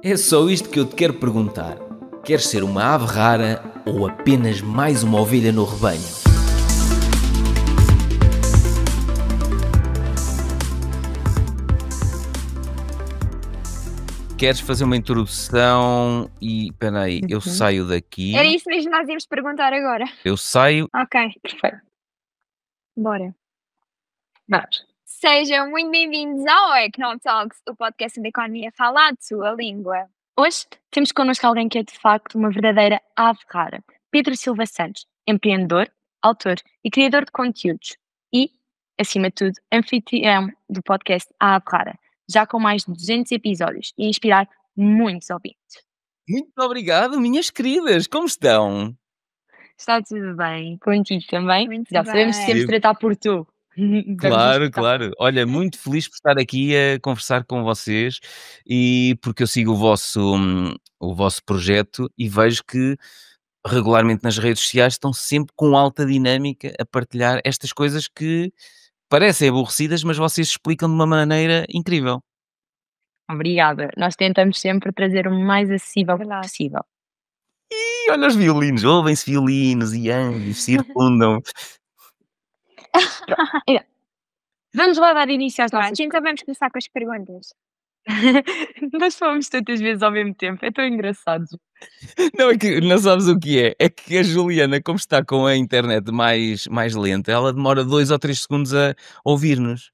É só isto que eu te quero perguntar. Queres ser uma ave rara ou apenas mais uma ovelha no rebanho? Queres fazer uma introdução e... Espera aí, eu saio daqui, Era isso mesmo que nós íamos perguntar agora. eu saio... Ok, Perfeito. bora. Vamos. Sejam muito bem-vindos ao Econom Talks, o podcast da economia fala a sua língua. Hoje temos connosco alguém que é de facto uma verdadeira ave rara. Pedro Silva Santos, empreendedor, autor e criador de conteúdos e, acima de tudo, anfitrião do podcast A Ave Rara, já com mais de 200 episódios e a inspirar muitos ouvintes. Muito obrigado, minhas queridas, como estão? Está tudo bem? Contigo também? Muito Já sabemos que bem. temos de tratar por tu. Vamos Claro, explicar. claro. Olha, muito feliz por estar aqui a conversar com vocês e porque eu sigo o vosso projeto e vejo que regularmente nas redes sociais estão sempre com alta dinâmica a partilhar estas coisas que parecem aborrecidas, mas vocês explicam de uma maneira incrível. Obrigada. Nós tentamos sempre trazer o mais acessível Verdade. possível. E olha os violinos, ouvem-se violinos e anjos, circundam. Vamos lá dar início às Pronto, nossas. então vamos começar com as perguntas. Nós falamos tantas vezes ao mesmo tempo, é tão engraçado. Não, é que não sabes o que é. É que a Juliana, como está com a internet mais lenta, ela demora 2 ou 3 segundos a ouvir-nos.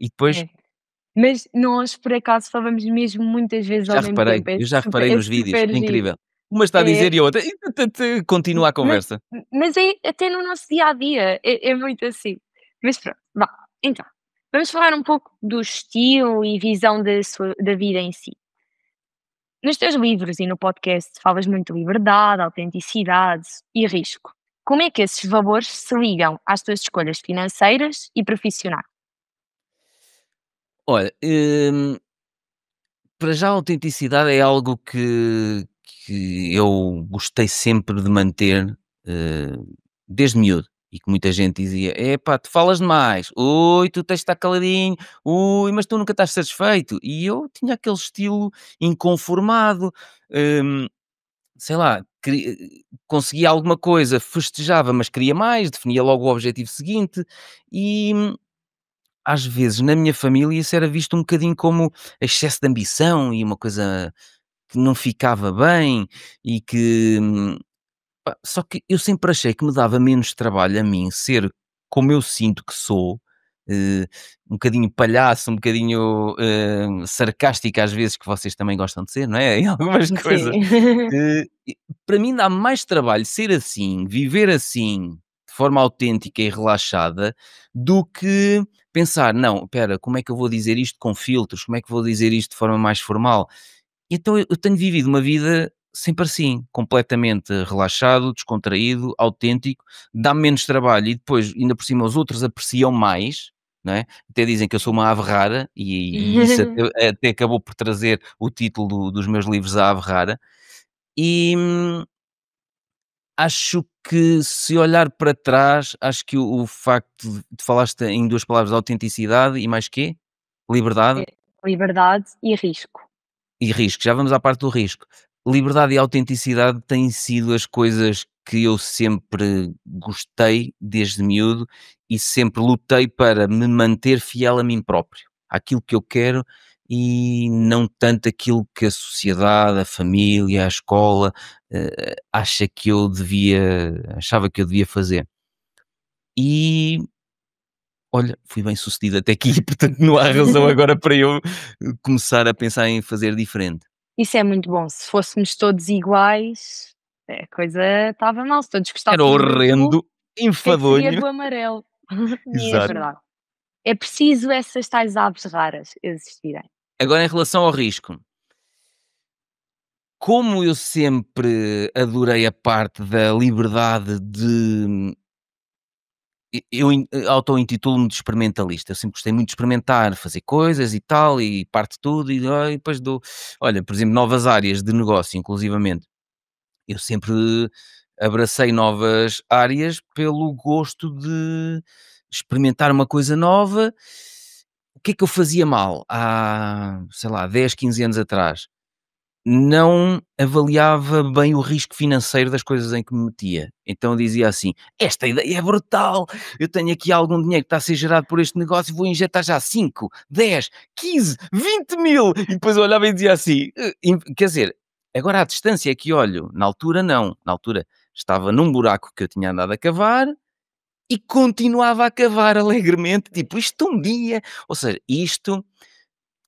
E depois, É. Mas nós, por acaso, falamos mesmo muitas vezes já ao mesmo reparei, tempo. É eu já reparei é nos vídeos, super é giro. incrível. Uma está a É, dizer e a outra continua a conversa. mas é até no nosso dia a dia, é muito assim. Mas pronto, vá. Então, vamos falar um pouco do estilo e visão da vida em si. Nos teus livros e no podcast falas muito de liberdade, autenticidade e risco. Como é que esses valores se ligam às tuas escolhas financeiras e profissionais? Olha, para já a autenticidade é algo que eu gostei sempre de manter, desde miúdo. E que muita gente dizia: "Epá, tu falas demais. Ui, tu tens de estar caladinho. Ui, mas tu nunca estás satisfeito". E eu tinha aquele estilo inconformado, hum, sei lá, conseguia alguma coisa, festejava, mas queria mais, definia logo o objetivo seguinte e, às vezes, na minha família isso era visto um bocadinho como excesso de ambição e uma coisa que não ficava bem e que, pá, só que eu sempre achei que me dava menos trabalho a mim ser como eu sinto que sou, eh, um bocadinho palhaço, um bocadinho, sarcástico às vezes, que vocês também gostam de ser, não é? Em algumas coisas. Sim. Para mim dá mais trabalho ser assim, viver assim, de forma autêntica e relaxada, do que pensar: "Não, espera, como é que eu vou dizer isto com filtros? Como é que vou dizer isto de forma mais formal?". Então eu tenho vivido uma vida sempre assim, completamente relaxado, descontraído, autêntico, dá-me menos trabalho e depois, ainda por cima, os outros apreciam mais, não é? Até dizem que eu sou uma ave rara e isso até acabou por trazer o título dos meus livros, A Ave Rara. E acho que se olhar para trás, acho que o facto de falaste em 2 palavras, autenticidade e mais quê? Liberdade? Liberdade e risco. E risco, já vamos à parte do risco. Liberdade e autenticidade têm sido as coisas que eu sempre gostei desde miúdo e sempre lutei para me manter fiel a mim próprio, àquilo que eu quero e não tanto aquilo que a sociedade, a família, a escola, achava que eu devia fazer. E olha, fui bem sucedido até aqui, portanto não há razão agora para eu começar a pensar em fazer diferente. Isso é muito bom. Se fôssemos todos iguais, a coisa estava mal. Se todos Era gostássemos do azul, horrendo, o que é que seria enfadonho. do amarelo? É Exato. verdade. É preciso essas tais aves raras existirem. Agora em relação ao risco, como eu sempre adorei a parte da liberdade de eu auto-intitulo-me de experimentalista, eu sempre gostei muito de experimentar, fazer coisas e tal, e parte tudo e depois dou olha, por exemplo, novas áreas de negócio inclusivamente, eu sempre abracei novas áreas pelo gosto de experimentar uma coisa nova. O que é que eu fazia mal há, sei lá, 10, 15 anos atrás? não avaliava bem o risco financeiro das coisas em que me metia. Então eu dizia assim: esta ideia é brutal, eu tenho aqui algum dinheiro que está a ser gerado por este negócio, vou injetar já 5, 10, 15, 20 mil. E depois eu olhava e dizia assim: quer dizer, agora à distância é que olho, na altura não, na altura estava num buraco que eu tinha andado a cavar e continuava a cavar alegremente, tipo, isto um dia, ou seja, isto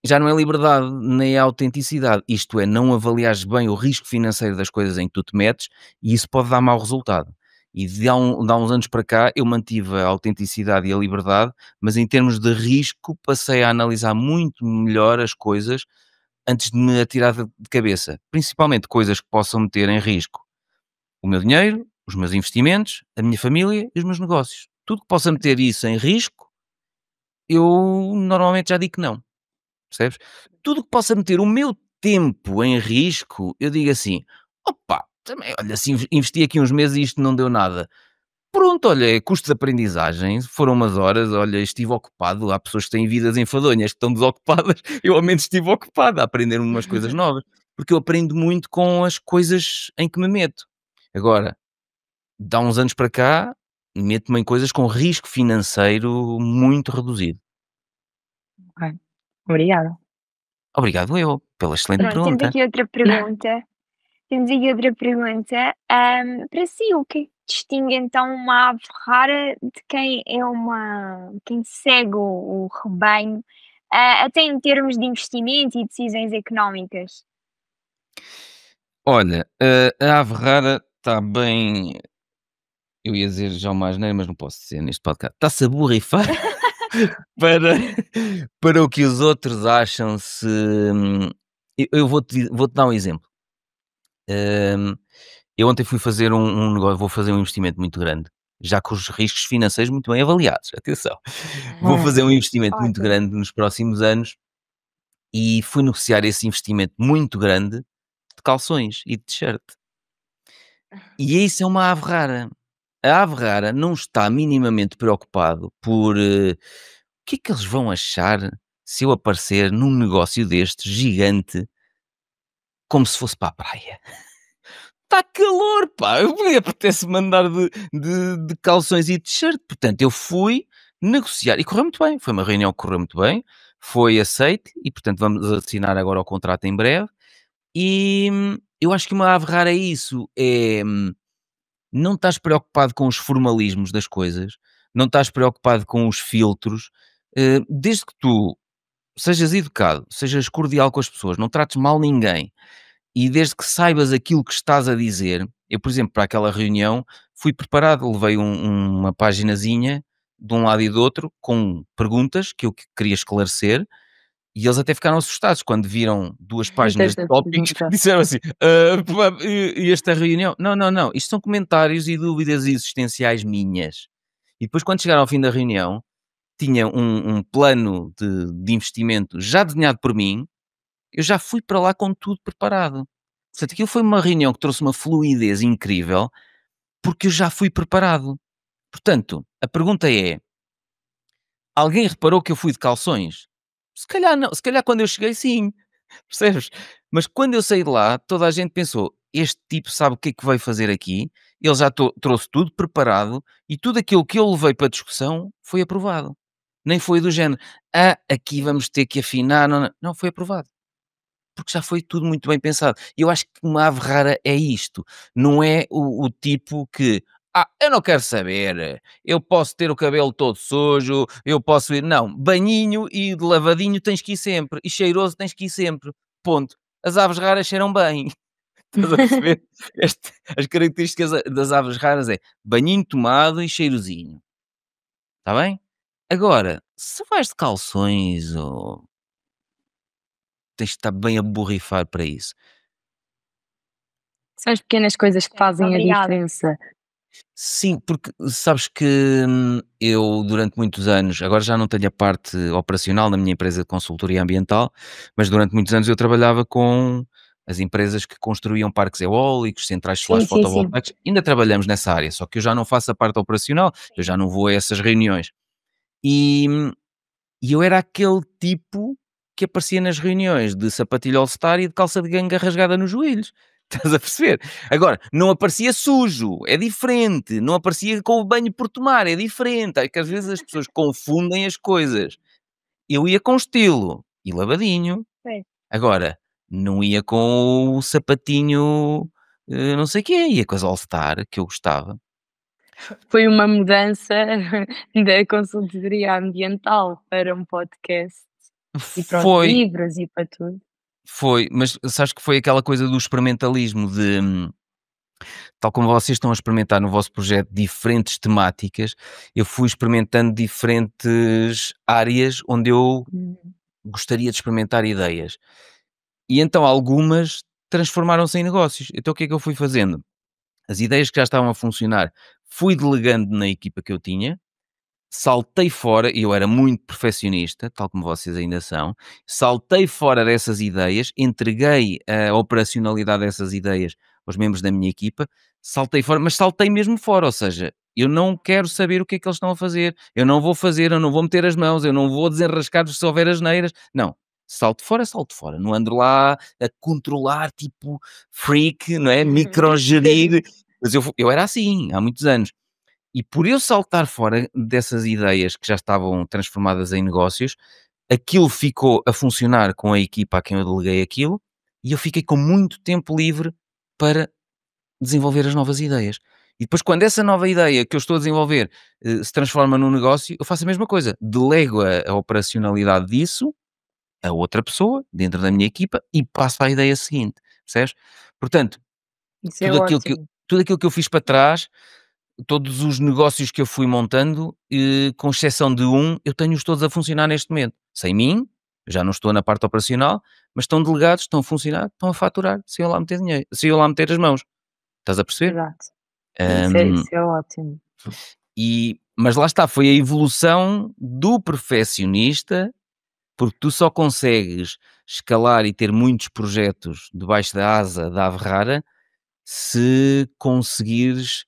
já não é liberdade nem é autenticidade, isto é, não avaliares bem o risco financeiro das coisas em que tu te metes e isso pode dar mau resultado. E de há uns anos para cá eu mantive a autenticidade e a liberdade, mas em termos de risco passei a analisar muito melhor as coisas antes de me atirar de cabeça, principalmente coisas que possam meter em risco o meu dinheiro, os meus investimentos, a minha família e os meus negócios. Tudo que possa meter isso em risco, eu normalmente já digo que não. Percebes? Tudo que possa meter o meu tempo em risco, eu digo assim: opa, também, olha, se investi aqui uns meses e isto não deu nada. Pronto, olha, é custo de aprendizagem, foram umas horas, olha, estive ocupado. Há pessoas que têm vidas enfadonhas, que estão desocupadas. Eu ao menos estive ocupado a aprender umas coisas novas, porque eu aprendo muito com as coisas em que me meto. Agora, de há uns anos para cá, meto-me em coisas com risco financeiro muito reduzido. Ok, obrigada. Obrigado eu pela excelente Pronto, temos pergunta. aqui outra pergunta. Temos aqui outra pergunta. Para si, o que é que distingue então uma ave rara de quem é quem segue o rebanho, até em termos de investimento e decisões económicas? Olha, a ave rara está bem, eu ia dizer já uma asneira, mas não posso dizer neste podcast. Está-se a borrifar para, para o que os outros acham se. Eu vou-te dar um exemplo. Hum, eu ontem fui fazer um negócio, vou fazer um investimento muito grande, já com os riscos financeiros muito bem avaliados. Atenção, vou fazer um investimento muito Ótimo. grande nos próximos anos e fui negociar esse investimento muito grande de calções e de t-shirt. E isso é uma ave rara. A ave rara não está minimamente preocupado por o que é que eles vão achar se eu aparecer num negócio deste gigante como se fosse para a praia. Está calor, pá! Eu me apetece mandar de calções e t-shirt. Portanto, eu fui negociar e correu muito bem. Foi uma reunião que correu muito bem, foi aceite e, portanto, vamos assinar agora o contrato em breve. E eu acho que uma ave rara é isso, é não estás preocupado com os formalismos das coisas, não estás preocupado com os filtros, desde que tu sejas educado, sejas cordial com as pessoas, não trates mal ninguém e desde que saibas aquilo que estás a dizer. Eu, por exemplo, para aquela reunião fui preparado, levei uma paginazinha de um lado e do outro com perguntas que eu queria esclarecer e eles até ficaram assustados quando viram 2 páginas de Testa tópicos, pergunta. disseram assim: pá, e esta reunião?" Não, não, não, isto são comentários e dúvidas existenciais minhas. E depois quando chegaram ao fim da reunião, tinha um plano de investimento já desenhado por mim, eu já fui para lá com tudo preparado. Portanto, aquilo foi uma reunião que trouxe uma fluidez incrível, porque eu já fui preparado. Portanto, a pergunta é: alguém reparou que eu fui de calções? Se calhar não, se calhar quando eu cheguei sim, percebes? Mas quando eu saí de lá, toda a gente pensou: este tipo sabe o que é que veio fazer aqui, ele já trouxe tudo preparado e tudo aquilo que eu levei para discussão foi aprovado. Nem foi do género: aqui vamos ter que afinar. Não, não, não foi aprovado. Porque já foi tudo muito bem pensado. E eu acho que uma ave rara é isto, não é o tipo que: eu não quero saber, eu posso ter o cabelo todo sujo, eu posso ir", não, banhinho e de lavadinho tens que ir sempre, e cheiroso tens que ir sempre, ponto. As aves raras cheiram bem, estás a perceber? As características das aves raras é banhinho tomado e cheirosinho, está bem? Agora, se vais de calções ou tens de estar bem a borrifar para isso. São as pequenas coisas que Certo, fazem a obrigada. diferença. Sim, porque sabes que eu durante muitos anos, agora já não tenho a parte operacional na minha empresa de consultoria ambiental, mas durante muitos anos eu trabalhava com as empresas que construíam parques eólicos, centrais Sim, solares sim, sim. fotovoltaicos. Ainda trabalhamos nessa área, só que eu já não faço a parte operacional, eu já não vou a essas reuniões. E, e eu era aquele tipo que aparecia nas reuniões de sapatilha All-Star e de calça de ganga rasgada nos joelhos. Estás a perceber? Agora, não aparecia sujo, é diferente. Não aparecia com o banho por tomar, é diferente. É que às vezes as pessoas confundem as coisas. Eu ia com estilo e lavadinho. Pois. Agora, não ia com o sapatinho, não sei o quê, ia com as All-Star, que eu gostava. Foi uma mudança da consultoria ambiental para um podcast e para os Foi, livros e para tudo. mas sabes que foi aquela coisa do experimentalismo de, tal como vocês estão a experimentar no vosso projeto diferentes temáticas, eu fui experimentando diferentes áreas onde eu gostaria de experimentar ideias. E então algumas transformaram-se em negócios. Então o que é que eu fui fazendo? As ideias que já estavam a funcionar, fui delegando na equipa que eu tinha, saltei fora, e eu era muito perfeccionista, tal como vocês ainda são, saltei fora dessas ideias, entreguei a operacionalidade dessas ideias aos membros da minha equipa, saltei fora, mas saltei mesmo fora, ou seja, eu não quero saber o que é que eles estão a fazer, eu não vou fazer, eu não vou meter as mãos, eu não vou desenrascar se houver asneiras, não. Salto fora, não ando lá a controlar, tipo freak, não é? Microgerir, mas eu era assim, há muitos anos. E por eu saltar fora dessas ideias que já estavam transformadas em negócios, aquilo ficou a funcionar com a equipa a quem eu deleguei aquilo, e eu fiquei com muito tempo livre para desenvolver as novas ideias. E depois, quando essa nova ideia que eu estou a desenvolver se transforma num negócio, eu faço a mesma coisa. Delego a operacionalidade disso a outra pessoa, dentro da minha equipa, e passo à ideia seguinte. Percebes? Portanto, Isso é tudo aquilo que eu, ótimo. tudo aquilo que eu fiz para trás, todos os negócios que eu fui montando, com exceção de um, eu tenho-os todos a funcionar neste momento. Sem mim, eu já não estou na parte operacional, mas estão delegados, estão a funcionar, estão a faturar, se eu lá meter dinheiro, se eu lá meter as mãos. Estás a perceber? Exato. Ahm, Isso é ótimo. mas lá está, foi a evolução do perfeccionista, porque tu só consegues escalar e ter muitos projetos debaixo da asa da Ave Rara se conseguires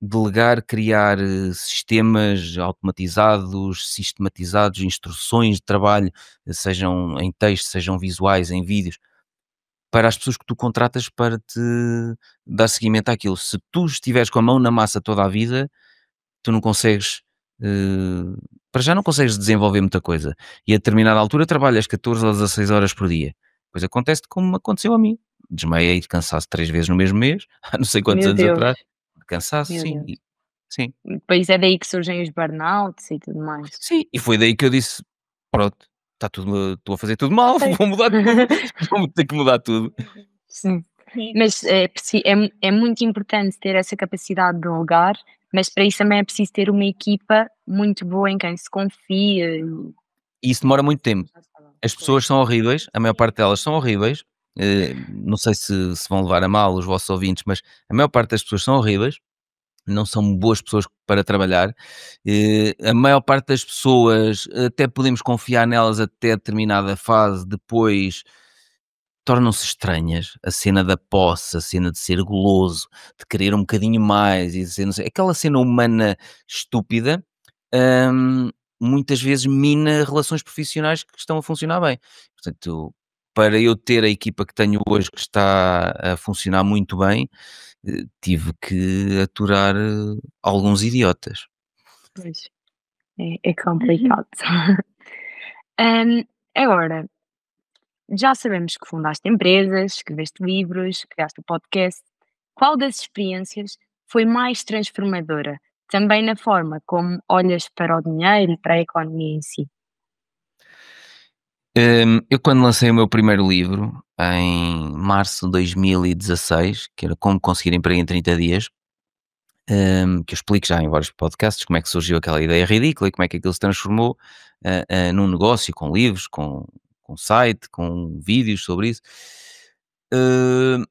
delegar, criar sistemas automatizados, sistematizados, instruções de trabalho, sejam em texto, sejam visuais, em vídeos, para as pessoas que tu contratas para te dar seguimento àquilo. Se tu estiveres com a mão na massa toda a vida, tu não consegues, para já não consegues desenvolver muita coisa. E a determinada altura trabalhas 14 ou 16 horas por dia. Depois acontece como aconteceu a mim. Desmaiei de cansaço 3 vezes no mesmo mês, há não sei quantos Meu anos atrás. Deus, Cansaço, meu sim. Deus. Sim. Depois é daí que surgem os burnouts e tudo mais. Sim, e foi daí que eu disse: "Pronto, está tudo, estou a fazer tudo mal, Ok. vou mudar tudo, vou ter que mudar tudo". Sim. Sim. Mas é muito importante ter essa capacidade de delegar, mas para isso também é preciso ter uma equipa muito boa em quem se confia. E isso demora muito tempo. As pessoas são horríveis, a maior parte delas são horríveis, não sei se vão levar a mal os vossos ouvintes, mas a maior parte das pessoas são horríveis, não são boas pessoas para trabalhar. A maior parte das pessoas, até podemos confiar nelas até determinada fase, depois tornam-se estranhas. A cena da posse, a cena de ser goloso, de querer um bocadinho mais e de ser, não sei, aquela cena humana estúpida, hum, muitas vezes mina relações profissionais que estão a funcionar bem. Portanto, para eu ter a equipa que tenho hoje que está a funcionar muito bem, tive que aturar alguns idiotas. Pois, é complicado. Agora, já sabemos que fundaste empresas, escreveste livros, criaste o podcast. Qual das experiências foi mais transformadora? Também na forma como olhas para o dinheiro e para a economia em si? Eu quando lancei o meu primeiro livro, em março de 2016, que era Como Conseguir Emprego em 30 Dias, que eu explico já em vários podcasts como é que surgiu aquela ideia ridícula e como é que aquilo se transformou num negócio com livros, com site, com vídeos sobre isso. Hum,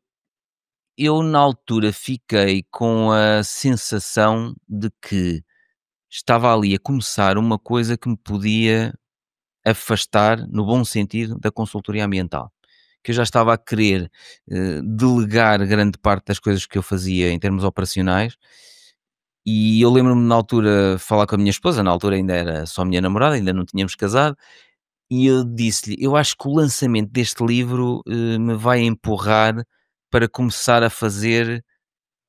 eu na altura fiquei com a sensação de que estava ali a começar uma coisa que me podia afastar, no bom sentido, da consultoria ambiental. Que eu já estava a querer delegar grande parte das coisas que eu fazia em termos operacionais, e eu lembro-me na altura falar com a minha esposa, na altura ainda era só minha namorada, ainda não tínhamos casado, e eu disse-lhe: "Eu acho que o lançamento deste livro, me vai empurrar para começar a fazer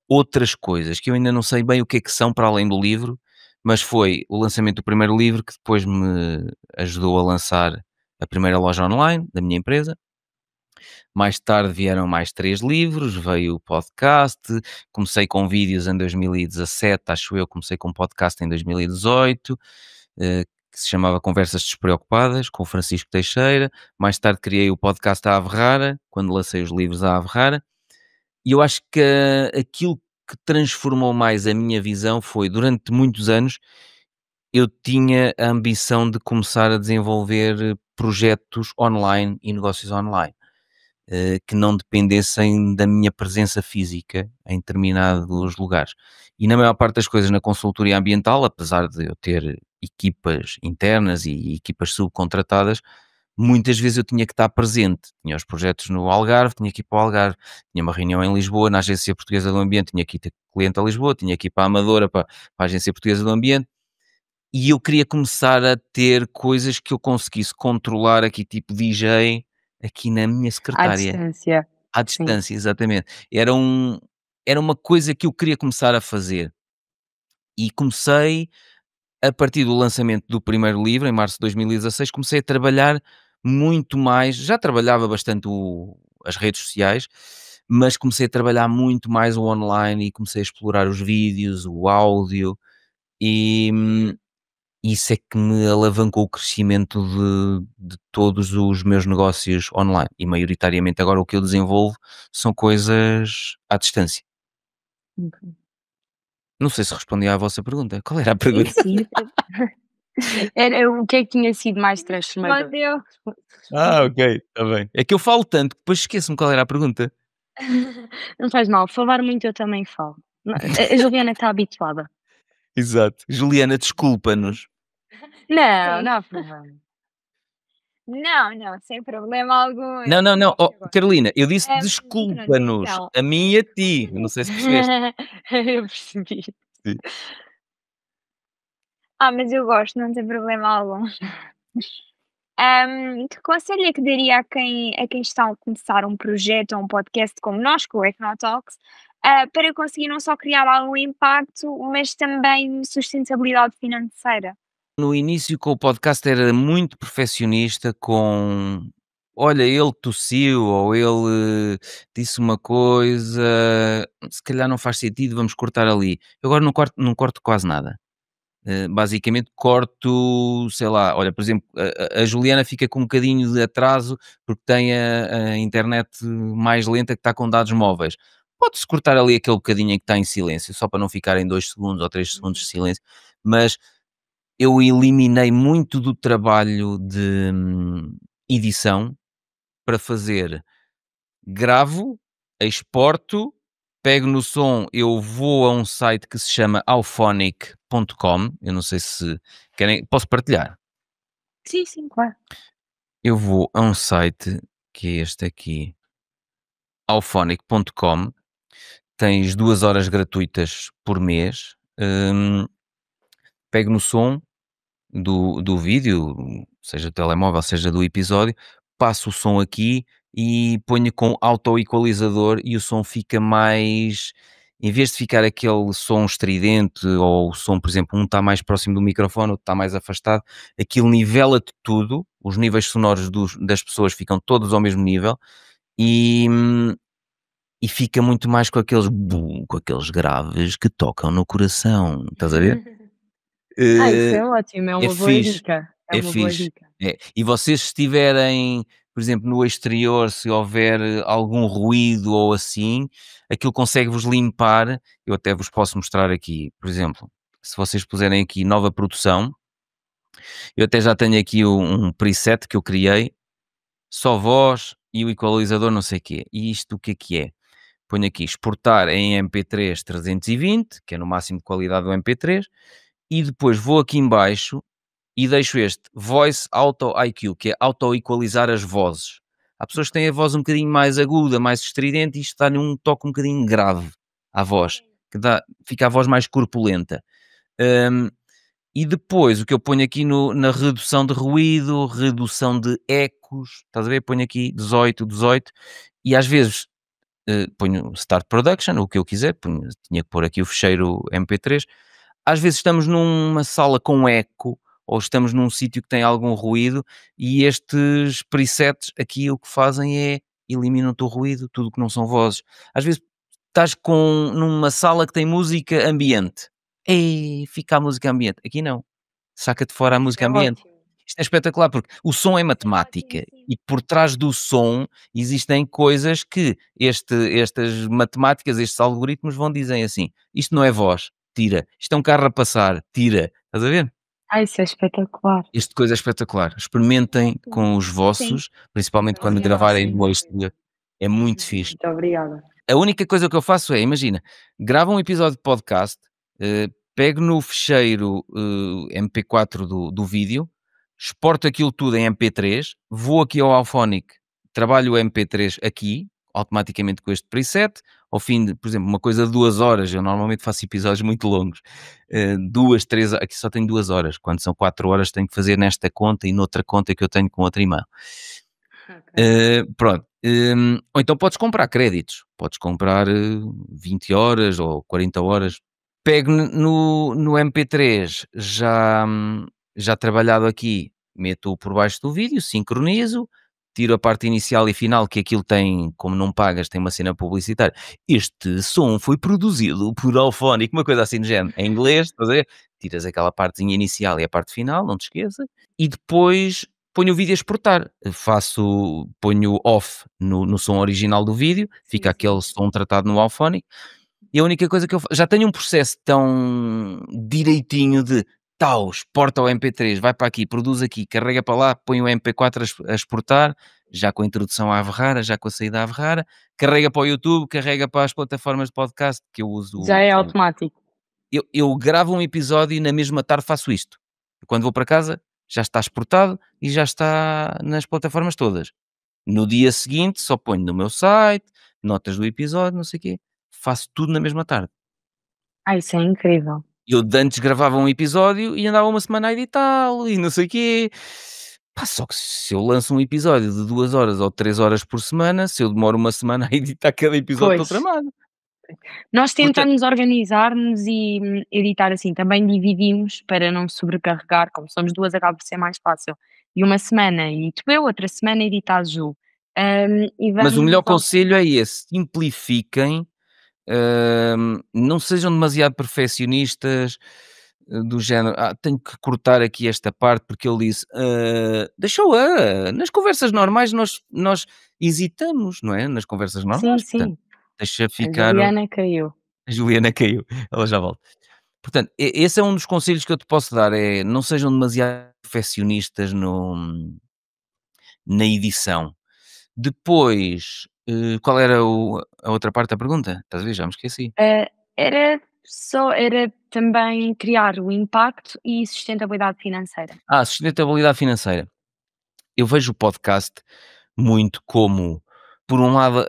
outras coisas, que eu ainda não sei bem o que é que são para além do livro, mas foi o lançamento do primeiro livro que depois me ajudou a lançar a primeira loja online da minha empresa. Mais tarde vieram mais 3 livros, veio o podcast, comecei com vídeos em 2017, acho eu, comecei com um podcast em 2018, que se chamava Conversas Despreocupadas, com o Francisco Teixeira. Mais tarde criei o podcast A Ave Rara, quando lancei os livros A Ave Rara. E eu acho que aquilo que transformou mais a minha visão foi, durante muitos anos, eu tinha a ambição de começar a desenvolver projetos online e negócios online, que não dependessem da minha presença física em determinados lugares. E na maior parte das coisas na consultoria ambiental, apesar de eu ter equipas internas e equipas subcontratadas, muitas vezes eu tinha que estar presente. Tinha os projetos no Algarve, tinha que ir para o Algarve. Tinha uma reunião em Lisboa, na Agência Portuguesa do Ambiente, tinha que ir ter cliente a Lisboa, tinha que ir para a Amadora, para a Agência Portuguesa do Ambiente. E eu queria começar a ter coisas que eu conseguisse controlar aqui, tipo DJ, aqui na minha À secretária. distância. À Sim. distância, exatamente. Era uma coisa que eu queria começar a fazer. E comecei, a partir do lançamento do primeiro livro, em março de 2016, comecei a trabalhar muito mais. Já trabalhava bastante as redes sociais, mas comecei a trabalhar muito mais o online e comecei a explorar os vídeos, o áudio, e isso é que me alavancou o crescimento de todos os meus negócios online. E maioritariamente agora o que eu desenvolvo são coisas à distância. Ok. Não sei se respondi à vossa pergunta. Qual era a Sim, pergunta? sim. Era o que é que tinha sido mais transformador? Respondeu. Ok, está bem. É que eu falo tanto que depois esqueço-me qual era a pergunta. Não faz mal, falar muito eu também falo. A Juliana está habituada. Exato. Juliana, desculpa-nos. Não, Sim. não há problema. Não, não, sem problema algum. Não, não, não. Oh, Agora. Carolina, eu disse Pronto, desculpa-nos. então. A mim e a ti. Eu não sei se percebeste. Eu percebi. Sim. Mas eu gosto, não tem problema algum. Que conselho é que daria a quem está a começar um projeto ou um podcast como nós, com o Econotalks, para conseguir não só criar algum impacto, mas também sustentabilidade financeira? No início com o podcast era muito perfeccionista com: "Olha, ele tossiu ou ele disse uma coisa, se calhar não faz sentido, vamos cortar ali". Eu agora não corto quase nada. Basicamente corto, sei lá, olha, por exemplo, a Juliana fica com um bocadinho de atraso porque tem a internet mais lenta que está com dados móveis. Pode-se cortar ali aquele bocadinho em que está em silêncio, só para não ficar em 2 segundos ou 3 segundos de silêncio, mas eu eliminei muito do trabalho de edição para fazer. Gravo, exporto, pego no som, eu vou a um site que se chama auphonic.com. Eu não sei se querem, posso partilhar? Sim, sim, claro. Eu vou a um site que é este aqui, auphonic.com. Tens 2 horas gratuitas por mês. Pego no som do vídeo, seja do telemóvel, seja do episódio, passo o som aqui e ponho com auto-equalizador e o som fica mais, em vez de ficar aquele som estridente ou o som, por exemplo, um está mais próximo do microfone, outro está mais afastado, aquilo nivela-te tudo, os níveis sonoros das pessoas ficam todos ao mesmo nível e, e fica muito mais com aqueles boom, com aqueles graves que tocam no coração, estás a ver? Isso Eh, é ótimo, é é uma boa fixe, dica. É é uma boa fixe. dica. É. E vocês se estiverem, por exemplo, no exterior, se houver algum ruído ou assim, aquilo consegue-vos limpar. Eu até vos posso mostrar aqui, por exemplo, se vocês puserem aqui nova produção, eu até já tenho aqui um preset que eu criei, só voz e o equalizador não sei o quê. E isto o que é? Ponho aqui exportar em MP3 320, que é no máximo de qualidade do MP3, e depois vou aqui em baixo e deixo este Voice Auto IQ, que é auto-equalizar as vozes. Há pessoas que têm a voz um bocadinho mais aguda, mais estridente, e isto dá-lhe um toque um bocadinho grave à voz, fica a voz mais corpulenta. Hum, E depois o que eu ponho aqui na redução de ruído, redução de ecos, estás a ver? Ponho aqui 18, 18 e às vezes ponho Start Production, o que eu quiser, tinha que pôr aqui o fecheiro MP3. Às vezes estamos numa sala com eco ou estamos num sítio que tem algum ruído e estes presets aqui o que fazem é eliminam-te o ruído, tudo que não são vozes. Às vezes estás numa sala que tem música ambiente. Ei, fica a música ambiente. Aqui não. Saca-te fora a música É ambiente. ótimo. Isto é espetacular, porque o som é Sim, matemática sim. e por trás do som existem coisas que estas matemáticas, estes algoritmos vão dizer assim: isto não é voz, tira. Isto é um carro a passar, tira. Estás a ver? Isso é espetacular. Este coisa é espetacular. Experimentem com os Sim. vossos, principalmente quando Sim, gravarem sim. no exterior. É muito fixe. Muito obrigada. A única coisa que eu faço é, imagina, gravo um episódio de podcast, pego no fecheiro MP4 do vídeo, exporto aquilo tudo em MP3, vou aqui ao Auphonic, trabalho o MP3 aqui, automaticamente com este preset, ao fim de, por exemplo, uma coisa de 2 horas, eu normalmente faço episódios muito longos, 2, 3, aqui só tenho 2 horas, quando são 4 horas tenho que fazer nesta conta e noutra conta que eu tenho com outra irmã. Pronto. Ou então podes comprar créditos, podes comprar 20 horas ou 40 horas. Pego no MP3 já trabalhado aqui, meto-o por baixo do vídeo, sincronizo, tiro a parte inicial e final, que aquilo tem, como não pagas, tem uma cena publicitária. Este som foi produzido por Auphonic, uma coisa assim do género, em inglês, estás a ver? Tiras aquela partezinha inicial e a parte final, não te esqueças, e depois ponho o vídeo a exportar, ponho off no som original do vídeo, fica aquele som tratado no Auphonic, e a única coisa que eu já tenho um processo tão direitinho de tal, exporta o MP3, vai para aqui, produz aqui, carrega para lá, põe o MP4 a exportar, já com a introdução à Averrara, já com a saída à Averrara, carrega para o YouTube, carrega para as plataformas de podcast que eu uso. Já é automático. Eu gravo um episódio e na mesma tarde faço isto. Quando vou para casa, já está exportado e já está nas plataformas todas. No dia seguinte, só ponho no meu site, notas do episódio, não sei o quê. Faço tudo na mesma tarde. Isso é incrível. Eu de antes gravava um episódio e andava uma semana a editá-lo e não sei o quê. Pá, só que se eu lanço um episódio de 2 horas ou 3 horas por semana, se eu demoro uma semana a editar cada episódio, estou Pois. tramado. Nós Portanto, tentamos organizar-nos e editar assim, também dividimos para não sobrecarregar, como somos 2 acaba por ser mais fácil. E uma semana edito eu, outra semana editas o. E mas o vamos melhor ao conselho é esse: simplifiquem. Não sejam demasiado perfeccionistas, do género, tenho que cortar aqui esta parte porque ele disse, deixou nas conversas normais nós hesitamos, não é? Nas conversas sim, normais, portanto, sim, deixa a ficar. Juliana caiu. A Juliana caiu, ela já volta. Portanto, esse é um dos conselhos que eu te posso dar, é não sejam demasiado perfeccionistas na edição. Depois, qual era a outra parte da pergunta? Estás a ver? Já me esqueci. Era também criar o impacto e sustentabilidade financeira. Sustentabilidade financeira. Eu vejo o podcast muito como, por um lado,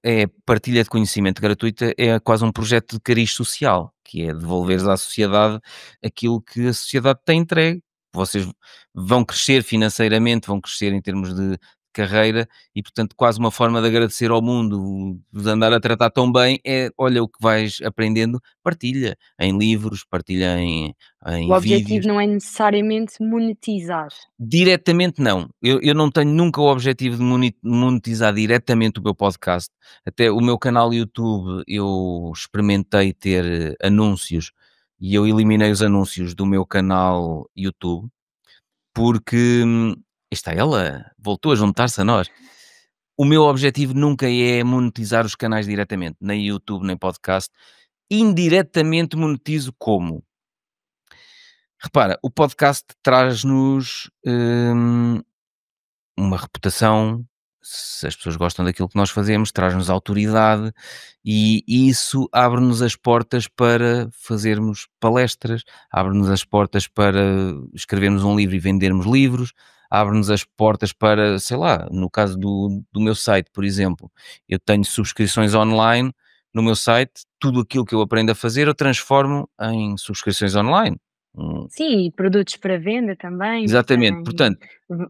é partilha de conhecimento gratuita, é quase um projeto de cariz social, que é devolveres à sociedade aquilo que a sociedade tem entregue. Vocês vão crescer financeiramente, vão crescer em termos de carreira e, portanto, quase uma forma de agradecer ao mundo, de andar a tratar tão bem, é, olha o que vais aprendendo, partilha em livros, partilha O em objetivo vídeos. não é necessariamente monetizar. Diretamente não. Eu não tenho nunca o objetivo de monetizar diretamente o meu podcast. Até o meu canal YouTube eu experimentei ter anúncios e eu eliminei os anúncios do meu canal YouTube porque está ela, voltou a juntar-se a nós. O meu objetivo nunca é monetizar os canais diretamente, nem YouTube, nem podcast. Indiretamente monetizo como? Repara, o podcast traz-nos uma reputação, se as pessoas gostam daquilo que nós fazemos, traz-nos autoridade e isso abre-nos as portas para fazermos palestras, abre-nos as portas para escrevermos um livro e vendermos livros, abre-nos as portas para, sei lá, no caso do meu site, por exemplo, eu tenho subscrições online no meu site, tudo aquilo que eu aprendo a fazer eu transformo em subscrições online. Sim, e produtos para venda também, porque Exatamente, também portanto,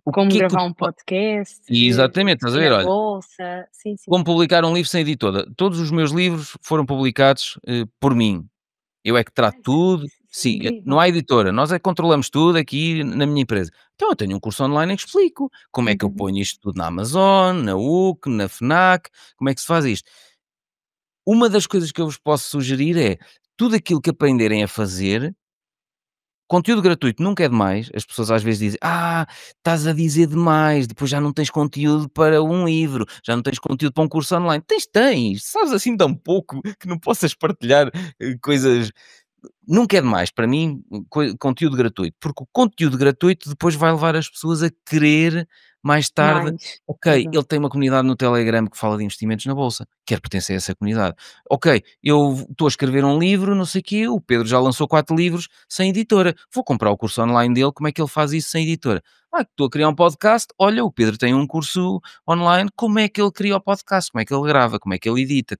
o como que é que gravar um podcast, exatamente, estás a investir ver, na olha, bolsa. Sim, sim. como publicar um livro sem editora. Todos os meus livros foram publicados, por mim. Eu é que trato Ah, tudo. isso é Sim, não incrível. há editora, nós é que controlamos tudo aqui na minha empresa. Então eu tenho um curso online em que explico como é que eu Uhum. ponho isto tudo na Amazon, na UC, na FNAC, como é que se faz isto. Uma das coisas que eu vos posso sugerir é, tudo aquilo que aprenderem a fazer, conteúdo gratuito nunca é demais. As pessoas às vezes dizem: "Ah, estás a dizer demais, depois já não tens conteúdo para um livro, já não tens conteúdo para um curso online". Tens, sabes assim tão pouco que não possas partilhar, coisas. Nunca é demais, para mim, conteúdo gratuito, porque o conteúdo gratuito depois vai levar as pessoas a querer mais tarde. Mais, Ok, exato. ele tem uma comunidade no Telegram que fala de investimentos na bolsa, quer pertencer a essa comunidade. Ok, eu estou a escrever um livro, não sei o quê, o Pedro já lançou 4 livros sem editora, vou comprar o curso online dele, como é que ele faz isso sem editora? Ah, estou a criar um podcast, olha, o Pedro tem um curso online, como é que ele cria o podcast, como é que ele grava, como é que ele edita,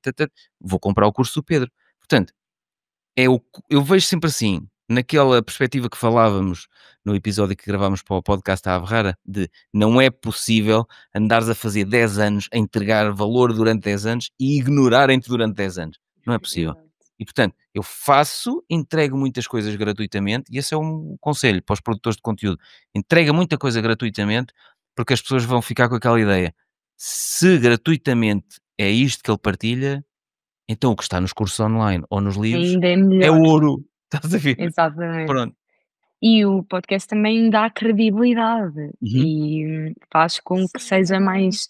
vou comprar o curso do Pedro. Portanto, eu vejo sempre assim, naquela perspectiva que falávamos no episódio que gravámos para o podcast à Averrara, de não é possível andares a fazer 10 anos, a entregar valor durante 10 anos e ignorarem-te durante 10 anos. Não é possível. Exato. E portanto, eu faço, entrego muitas coisas gratuitamente e esse é um conselho para os produtores de conteúdo. Entrega muita coisa gratuitamente porque as pessoas vão ficar com aquela ideia. Se gratuitamente é isto que ele partilha, então o que está nos cursos online ou nos livros Ainda é é melhor. ouro, estás a ver? Exatamente. Pronto. E o podcast também dá credibilidade Uhum. e faz com que Sim, é seja verdade. mais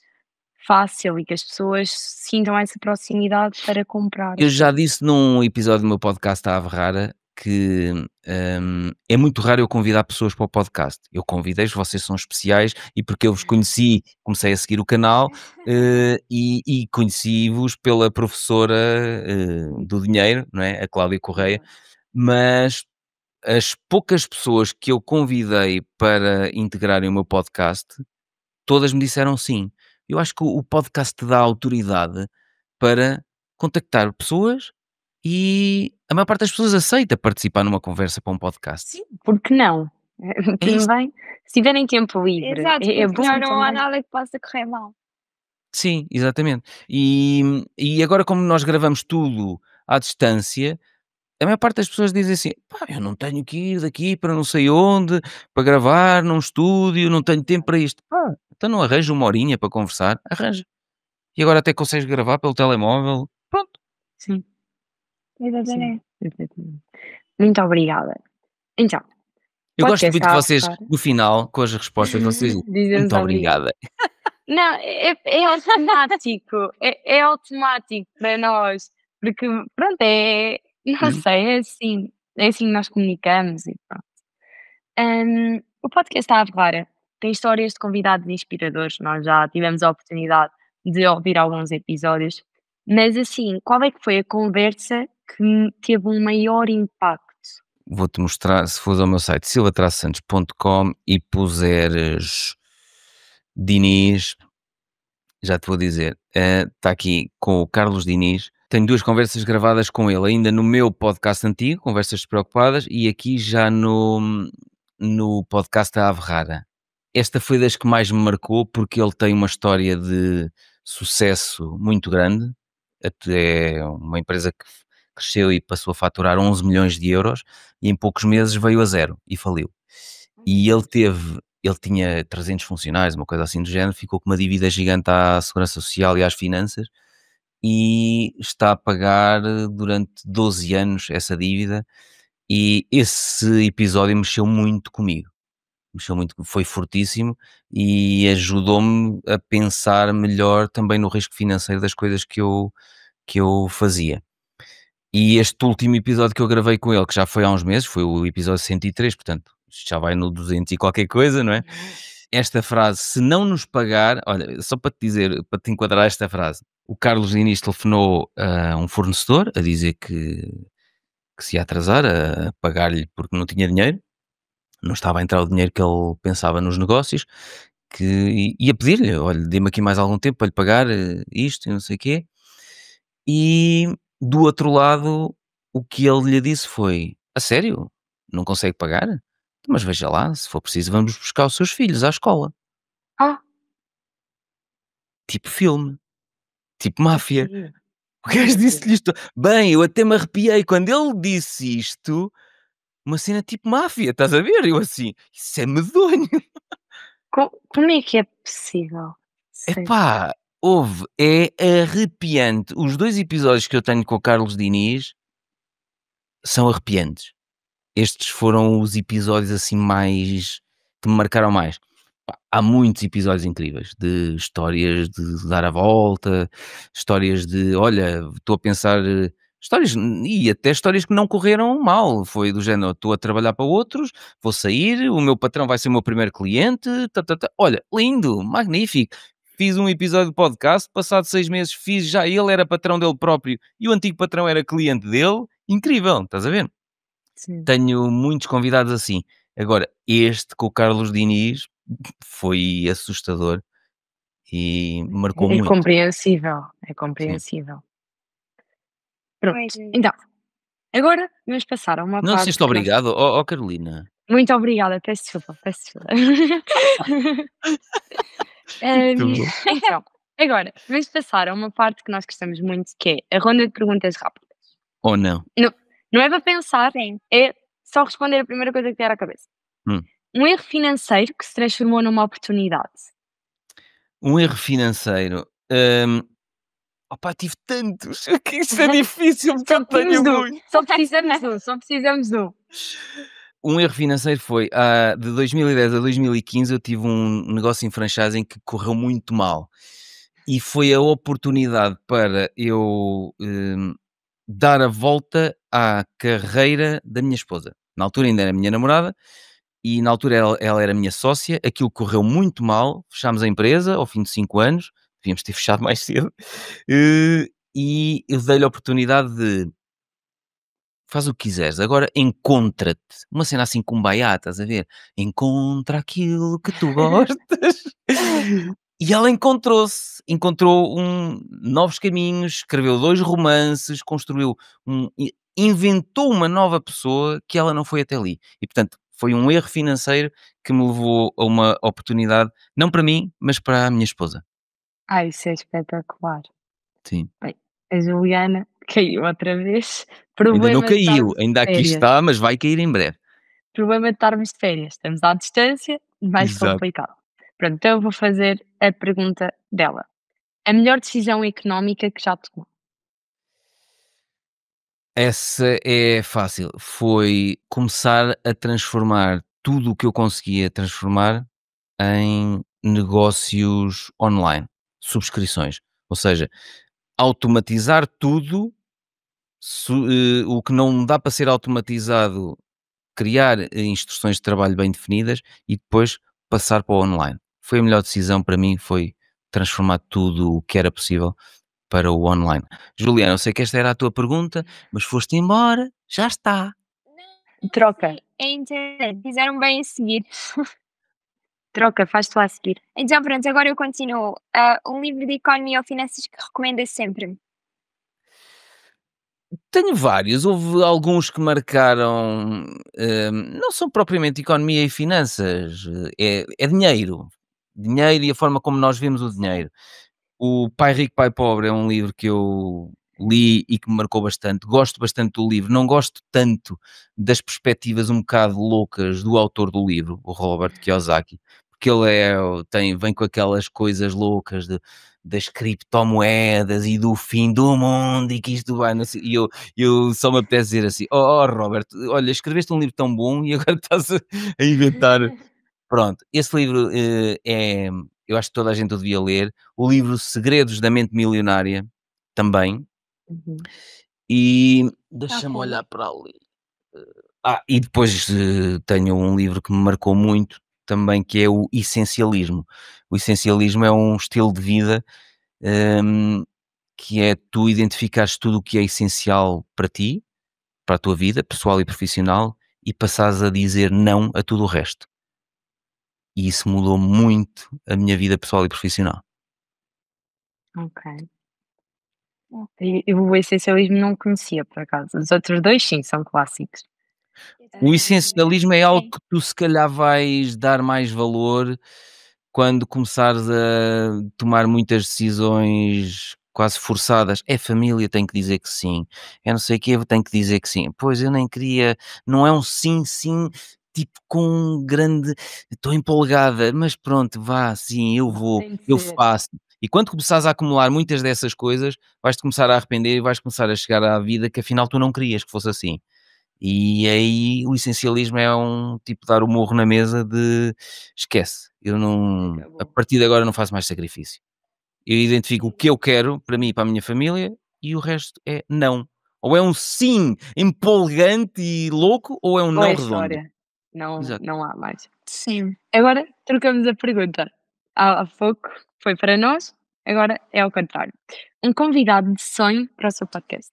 fácil e que as pessoas sintam essa proximidade para comprar. Eu já disse num episódio do meu podcast à Averrara que, é muito raro eu convidar pessoas para o podcast. Eu convidei-vos, vocês são especiais e porque eu vos conheci, comecei a seguir o canal, e conheci-vos pela professora, do dinheiro, não é, a Cláudia Correia, Exato. mas as poucas pessoas que eu convidei para integrarem o meu podcast, todas me disseram sim. Eu acho que o podcast te dá autoridade para contactar pessoas e a maior parte das pessoas aceita participar numa conversa para um podcast. Sim, porque não? É isso. Também, se tiverem tempo livre, Exato, é porque bom já não há também. nada que possa correr mal. Sim, exatamente. E agora, como nós gravamos tudo à distância, a maior parte das pessoas dizem assim: "Pá, eu não tenho que ir daqui para não sei onde, para gravar num estúdio, não tenho tempo para isto". Pá, então não arranja uma horinha para conversar? Arranja. E agora até consegues gravar pelo telemóvel. Pronto. Sim, sim, Exatamente. exatamente. Muito obrigada. Então, Eu gosto podcast muito que está a vocês, acabar. no final, com as respostas, vocês dizem: Dizemos "Muito obrigada. obrigada". Não, é automático, é automático para nós, porque pronto, não Uhum. sei, é assim que nós comunicamos e pronto. O podcast está a Ferrara tem histórias de convidados inspiradores, nós já tivemos a oportunidade de ouvir alguns episódios, mas assim, qual é que foi a conversa que teve um maior impacto? Vou-te mostrar, se fores ao meu site silvatraçantos.com e puseres Diniz, já te vou dizer, está aqui com o Carlos Diniz. Tenho 2 conversas gravadas com ele, ainda no meu podcast antigo, Conversas Despreocupadas, e aqui já no podcast da Ave Rara. Esta foi das que mais me marcou, porque ele tem uma história de sucesso muito grande, até é uma empresa que cresceu e passou a faturar 11 milhões de euros e em poucos meses veio a zero e faliu. E ele tinha 300 funcionários, uma coisa assim do género, ficou com uma dívida gigante à Segurança Social e às finanças e está a pagar durante 12 anos essa dívida e esse episódio mexeu muito comigo. Mexeu muito, foi fortíssimo e ajudou-me a pensar melhor também no risco financeiro das coisas que eu fazia. E este último episódio que eu gravei com ele, que já foi há uns meses, foi o episódio 103, portanto, isto já vai no 200 e qualquer coisa, não é? Esta frase, se não nos pagar, olha, só para te dizer, para te enquadrar esta frase, o Carlos Diniz telefonou a um fornecedor a dizer que se ia atrasar a pagar-lhe porque não tinha dinheiro, não estava a entrar o dinheiro que ele pensava nos negócios, que ia pedir-lhe, olha, dê-me aqui mais algum tempo para lhe pagar isto e não sei o quê. E do outro lado, o que ele lhe disse foi: "A sério? não consegue pagar? Mas veja lá, se for preciso, vamos buscar os seus filhos à escola. Ah, Tipo filme, tipo a máfia. sério? O gajo A disse-lhe sério? isto. Bem, eu até me arrepiei quando ele disse isto, uma cena tipo máfia, estás a ver? Eu assim, isso é medonho. Como é que é possível? Sério? Epá, é arrepiante. Os 2 episódios que eu tenho com o Carlos Diniz são arrepiantes. Estes foram os episódios assim mais que me marcaram mais. Pá, há muitos episódios incríveis de histórias de dar a volta, histórias de, olha, estou a pensar, histórias e até histórias que não correram mal. Foi do género, estou a trabalhar para outros, vou sair, o meu patrão vai ser o meu primeiro cliente, tá, tá, tá. Olha, lindo, magnífico. Fiz um episódio de podcast, passado 6 meses fiz, já ele era patrão dele próprio e o antigo patrão era cliente dele. Incrível, estás a ver? Sim. Tenho muitos convidados assim. Agora, este com o Carlos Diniz foi assustador e marcou É muito. compreensível, é Sim. compreensível. Pronto, Pois é. então, agora vamos passar a uma Não parte disseste que nós obrigado? Ó Carolina. muito obrigada, peço desculpa, peço desculpa. Muito bom. Então, agora vamos passar a uma parte que nós gostamos muito, que é a ronda de perguntas rápidas. Ou não? Não, não é para pensar, Sim. é só responder a primeira coisa que vier à cabeça. Hum. Um erro financeiro que se transformou numa oportunidade. Um erro financeiro. Opá, tive tantos. Que isto é difícil porque Só eu precisamos tenho de um, muito. só precisamos de um, só precisamos de um. Um erro financeiro foi, de 2010 a 2015 eu tive um negócio em franchising que correu muito mal. E foi a oportunidade para eu, dar a volta à carreira da minha esposa. Na altura ainda era minha namorada e na altura ela era minha sócia. Aquilo correu muito mal, fechámos a empresa ao fim de 5 anos, devíamos ter fechado mais cedo, e eu dei-lhe a oportunidade de: "Faz o que quiseres, agora encontra-te", uma cena assim Kumbaya, estás a ver? "Encontra aquilo que tu gostas". E ela encontrou-se, encontrou novos caminhos, escreveu 2 romances, construiu inventou uma nova pessoa que ela não foi até ali. E portanto, foi um erro financeiro que me levou a uma oportunidade, não para mim, mas para a minha esposa. Ai, isso é espetacular. Sim. Bem, a Juliana caiu outra vez. Ainda não Problema de caiu, estarmos de ainda aqui férias. está, mas vai cair em breve. Problema de estarmos de férias. Estamos à distância, mais Exato. complicado. Pronto, então eu vou fazer a pergunta dela. A melhor decisão económica que já tomou? Essa é fácil. Foi começar a transformar tudo o que eu conseguia transformar em negócios online, subscrições. Ou seja, automatizar tudo, o que não dá para ser automatizado, criar instruções de trabalho bem definidas e depois passar para o online. Foi a melhor decisão para mim, foi transformar tudo o que era possível para o online. Juliana, eu sei que esta era a tua pergunta, mas foste embora, já está. Troca, É interessante, fizeram bem em seguir. troca, faz tu a seguir. Então pronto, agora eu continuo. Um livro de economia ou finanças que recomendas sempre? Tenho vários, houve alguns que marcaram, não são propriamente economia e finanças, é dinheiro. Dinheiro e a forma como nós vemos o dinheiro. O Pai Rico, Pai Pobre é um livro que eu li e que me marcou bastante. Gosto bastante do livro, não gosto tanto das perspectivas um bocado loucas do autor do livro, o Robert Kiyosaki, porque ele vem com aquelas coisas loucas das criptomoedas e do fim do mundo e que isto vai, não sei, eu só me apetece dizer assim: oh Robert, olha, escreveste um livro tão bom e agora estás a inventar. Pronto, esse livro eu acho que toda a gente o devia ler. O livro Segredos da Mente Milionária também. Uhum. E deixa-me Ok. olhar para ali. E depois tenho um livro que me marcou muito também, que é o Essencialismo. O Essencialismo é um estilo de vida, hum, que é tu identificares tudo o que é essencial para ti, para a tua vida, pessoal e profissional, e passares a dizer não a tudo o resto. E isso mudou muito a minha vida pessoal e profissional. Ok. E o essencialismo não conhecia, por acaso. Os outros dois, sim, são clássicos. O Ah, essencialismo é algo Sim. que tu se calhar vais dar mais valor quando começares a tomar muitas decisões quase forçadas. É família, tenho que dizer que sim. É não sei o quê, tenho que dizer que sim. Pois eu nem queria, não é um sim, sim, tipo com um grande, estou empolgada, mas pronto, vá, sim, eu vou, tem de eu ser. faço. E quando começares a acumular muitas dessas coisas, vais-te começar a arrepender e vais começar a chegar à vida que afinal tu não querias que fosse assim. E aí o essencialismo é um tipo dar o morro na mesa de esquece, eu não, a Acabou. partir de agora não faço mais sacrifício. Eu identifico o que eu quero para mim e para a minha família e o resto é não. Ou é um sim empolgante e louco, ou é um Ou não é redondo. história. Não, Exato. não há mais. Sim. Agora trocamos a pergunta. Há pouco foi para nós, agora é ao contrário. Um convidado de sonho para o seu podcast.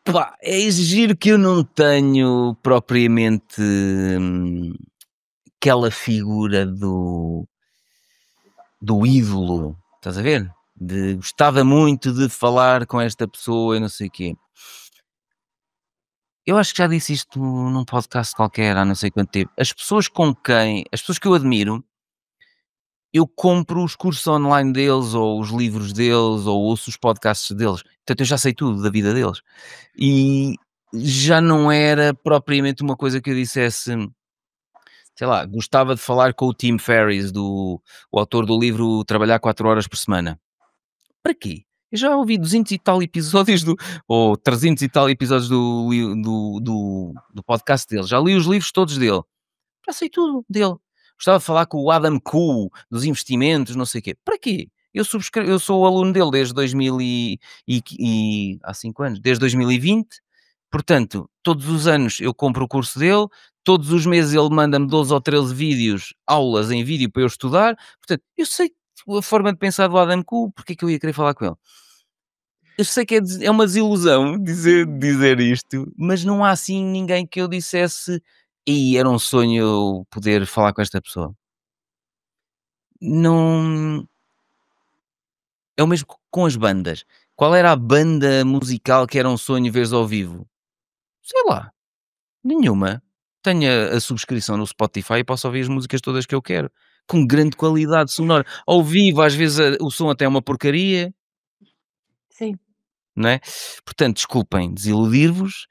Pá, é exigir que eu não tenho propriamente aquela figura do ídolo, estás a ver? De gostava muito de falar com esta pessoa e não sei o quê. Eu acho que já disse isto num podcast qualquer há não sei quanto tempo. As pessoas que eu admiro, eu compro os cursos online deles, ou os livros deles, ou ouço os podcasts deles. Portanto, eu já sei tudo da vida deles. E já não era propriamente uma coisa que eu dissesse, sei lá, gostava de falar com o Tim Ferriss, o autor do livro Trabalhar 4 horas por semana. Para quê? Eu já ouvi 200 e tal episódios ou 300 e tal episódios do podcast dele. Já li os livros todos dele. Já sei tudo dele. Gostava de falar com o Adam Khoo, dos investimentos, não sei o quê. Para quê? Eu sou aluno dele desde 2000 há 5 anos, desde 2020. Portanto, todos os anos eu compro o curso dele, todos os meses ele manda-me 12 ou 13 vídeos, aulas em vídeo para eu estudar. Portanto, eu sei a forma de pensar do Adam Khoo, porque é que eu ia querer falar com ele? Eu sei que é uma desilusão dizer isto, mas não há assim ninguém que eu dissesse: e era um sonho eu poder falar com esta pessoa". Não, é o mesmo com as bandas. Qual era a banda musical que era um sonho veres ao vivo? Sei lá, nenhuma. Tenho a subscrição no Spotify e posso ouvir as músicas todas que eu quero, com grande qualidade sonora. Ao vivo, às vezes, o som até é uma porcaria, Sim. não é? Portanto, desculpem desiludir-vos,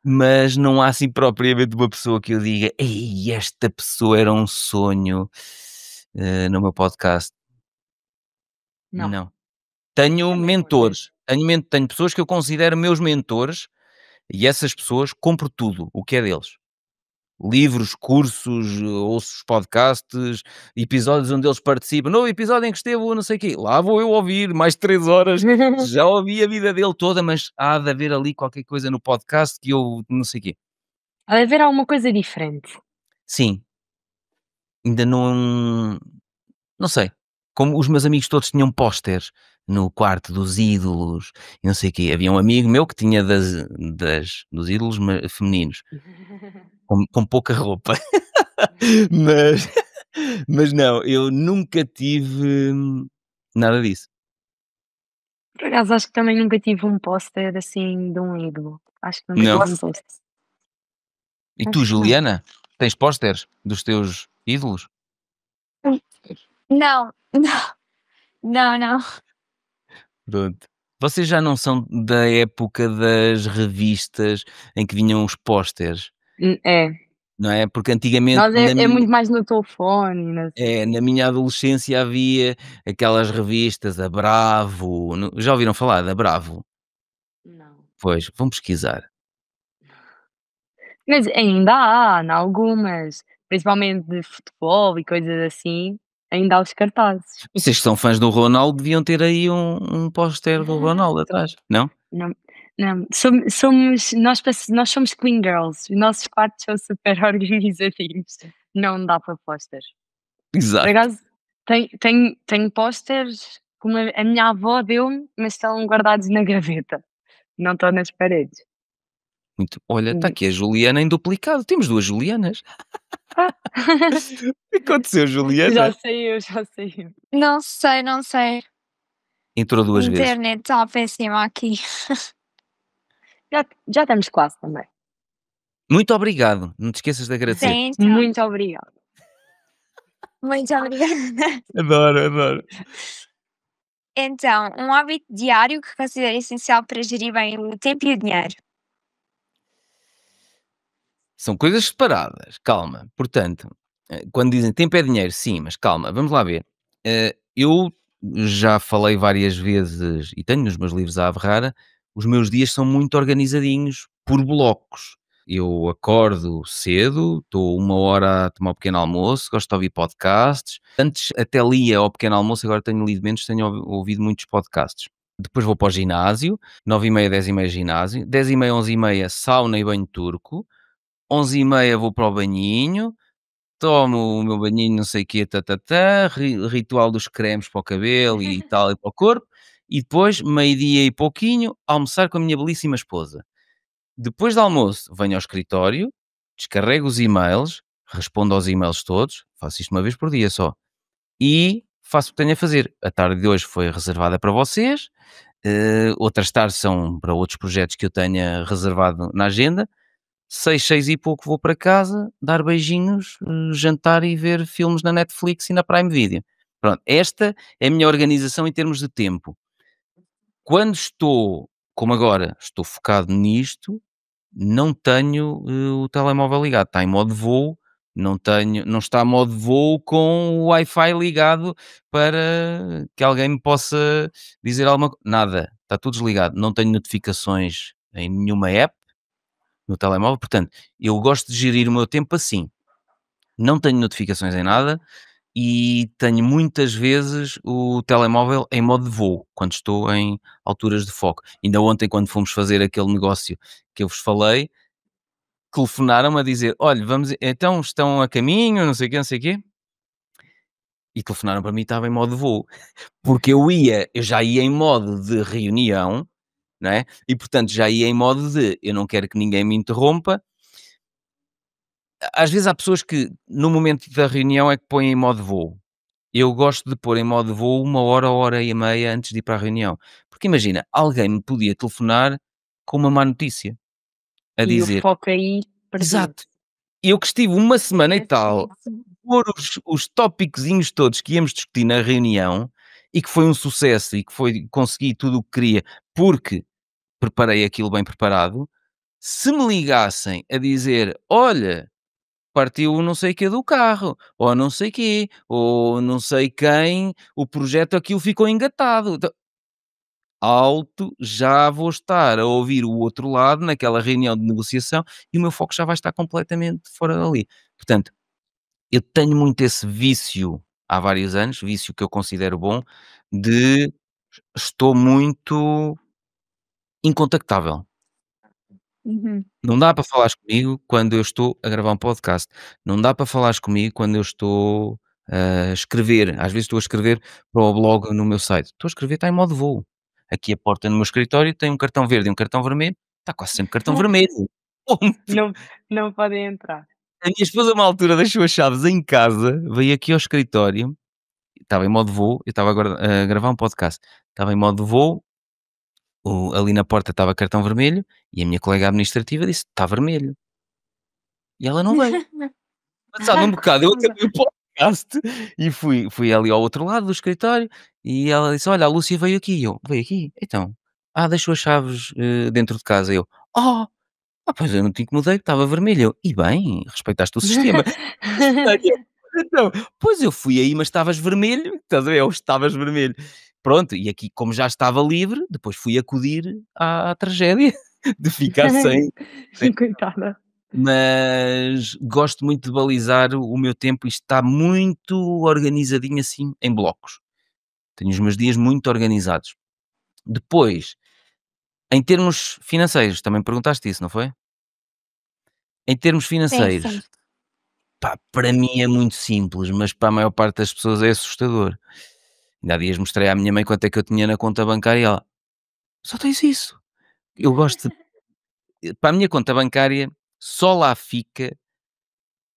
mas não há assim propriamente uma pessoa que eu diga: "Ei, esta pessoa era um sonho", no meu podcast. Não, Não. Tenho também acontece. mentores, tenho pessoas que eu considero meus mentores e essas pessoas compro tudo o que é deles. Livros, cursos, ouço os podcasts, episódios onde eles participam. No episódio em que esteve o não sei o quê, lá vou eu ouvir mais 3 horas, já ouvi a vida dele toda, mas há de haver ali qualquer coisa no podcast que eu não sei o quê. Há de haver alguma coisa diferente. Sim, ainda não sei, como os meus amigos todos tinham pósteres no quarto dos ídolos e não sei o quê. Havia um amigo meu que tinha dos ídolos femininos, com pouca roupa. Mas, mas não, eu nunca tive nada disso. Por acaso acho que também nunca tive um póster assim de um ídolo. Acho que nunca Não. tive um póster. E tu, Acho que não. Juliana, tens pósteres dos teus ídolos? Não, não, não. Pronto. Vocês já não são da época das revistas em que vinham os pósteres, É. não é? Porque antigamente Nós é muito mais no telefone e não sei o quê. na minha adolescência havia aquelas revistas, a Bravo, já ouviram falar da Bravo? Não. Pois, vão pesquisar. Mas ainda há, em algumas, principalmente de futebol e coisas assim, ainda há os cartazes. Vocês que são fãs do Ronaldo deviam ter aí um póster do Ronaldo atrás, não? Não, não, nós somos clean girls, os nossos quartos são super organizadinhos, não dá para posters. Por Exato. acaso, tenho posters que a minha avó deu-me, mas estão guardados na gaveta, não estão nas paredes. Muito. Olha, está Hum. aqui a Juliana em duplicado. Temos 2 Julianas. Ah. O que aconteceu, Já Juliana? saiu, já saiu. Não sei, não sei. Entrou A 2 vezes. internet está péssima aqui. Já estamos quase também. Muito obrigado, não te esqueças de agradecer. Sim, então. Muito obrigada. Muito obrigada. Adoro. Então, um hábito diário que considera essencial para gerir bem o tempo e o dinheiro. São coisas separadas, calma. Portanto, quando dizem tempo é dinheiro, sim, mas calma, vamos lá ver. Eu já falei várias vezes, e tenho nos meus livros a Averrara, os meus dias são muito organizadinhos por blocos. Eu acordo cedo, estou 1 hora a tomar um pequeno almoço, gosto de ouvir podcasts. Antes até lia ao pequeno almoço, agora tenho lido menos, tenho ouvido muitos podcasts. Depois vou para o ginásio, 9h30, 10h30 ginásio, 10h30, 11h30 sauna e banho turco, 11h30 vou para o banhinho, tomo o meu banhinho, não sei o quê, ritual dos cremes para o cabelo e tal e para o corpo, e depois, meio-dia e pouquinho, almoçar com a minha belíssima esposa. Depois do almoço, venho ao escritório, descarrego os e-mails, respondo aos e-mails todos, faço isto uma vez por dia só, e faço o que tenho a fazer. A tarde de hoje foi reservada para vocês, outras tardes são para outros projetos que eu tenha reservado na agenda. 6 e pouco vou para casa, dar beijinhos, jantar e ver filmes na Netflix e na Prime Video. Pronto, esta é a minha organização em termos de tempo. Quando estou, como agora, estou focado nisto, não tenho o telemóvel ligado, está em modo voo, não está em modo voo com o Wi-Fi ligado para que alguém me possa dizer alguma coisa. Nada, está tudo desligado. Não tenho notificações em nenhuma app no telemóvel, portanto, eu gosto de gerir o meu tempo assim. Não tenho notificações em nada e tenho muitas vezes o telemóvel em modo de voo, quando estou em alturas de foco. Ainda ontem, quando fomos fazer aquele negócio que eu vos falei, telefonaram-me a dizer: olha, vamos, então estão a caminho, não sei o quê, não sei o quê. E telefonaram para mim e estava em modo de voo. Porque eu já ia em modo de reunião, não é? E portanto já ia em modo de eu não quero que ninguém me interrompa. Às vezes há pessoas que no momento da reunião é que põem em modo voo. Eu gosto de pôr em modo voo 1 hora, 1 hora e meia antes de ir para a reunião. Porque imagina, alguém me podia telefonar com uma má notícia, a E o dizer foco aí perdido. exato, eu que estive uma semana e tal É sim. pôr os tópicozinhos todos que íamos discutir na reunião e que foi um sucesso e que foi consegui tudo o que queria, porque preparei aquilo bem preparado. Se me ligassem a dizer: "Olha, partiu o não sei quê do carro", ou não sei quê, ou não sei quem, o projeto aquilo ficou engatado. Então, alto, já vou estar a ouvir o outro lado naquela reunião de negociação e o meu foco já vai estar completamente fora dali. Portanto, eu tenho muito esse vício há vários anos, vício que eu considero bom, de estou muito incontactável. Uhum. Não dá para falares comigo quando eu estou a gravar um podcast. Não dá para falares comigo quando eu estou a escrever. Às vezes estou a escrever para o blog no meu site. Estou a escrever, está em modo voo. Aqui a porta no meu escritório tem um cartão verde e um cartão vermelho. Está quase sempre cartão vermelho. Ponto. Não, não podem entrar. A minha esposa, uma altura, deixou as chaves em casa, veio aqui ao escritório, estava em modo voo, eu estava agora a gravar um podcast, estava em modo voo, ali na porta estava cartão vermelho e a minha colega administrativa disse: está vermelho. E ela não veio. Passado um bocado, eu acabei o podcast e fui ali ao outro lado do escritório e ela disse: "Olha, a Lúcia veio aqui". E eu: "Veio aqui? Então?". "Ah, deixou as chaves, dentro de casa". Eu: "Oh, pois eu não te incomodei, estava vermelho". Eu: "E bem, respeitaste o sistema". Então, pois eu fui aí, mas estavas vermelho, estás a ver? Ou estavas vermelho. Pronto, e aqui, como já estava livre, depois fui acudir à tragédia de ficar sem. Coitada. Mas gosto muito de balizar o meu tempo e está muito organizadinho assim em blocos. Tenho os meus dias muito organizados. Depois, em termos financeiros, também perguntaste isso, não foi? Em termos Sim, sim. financeiros, pá, para mim é muito simples, mas para a maior parte das pessoas é assustador. Ainda há dias mostrei à minha mãe quanto é que eu tinha na conta bancária e ela: "Só tens isso?". Eu gosto para a minha conta bancária só lá fica